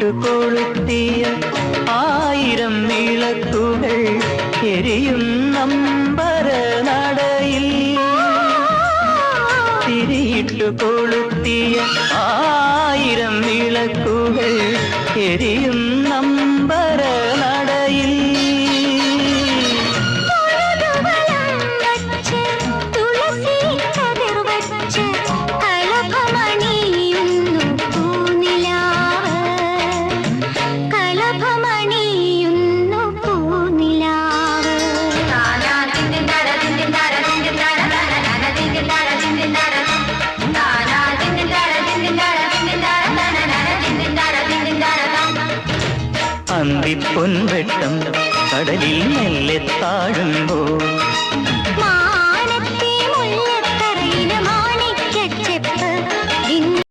തിരിയിട്ടു കൊളുത്തിയ ആയിരം വിളക്കുകൾ എരിയും നമ്പര നടയിൽ തിരിയിട്ടു കൊളുത്തിയ ആയിരം വിളക്കുകൾ എരിയും നമ്പര നടയിൽ അന്തിപ്പൊൻവെട്ടം കടലിൽ മെല്ലെ താഴുമ്പോൾ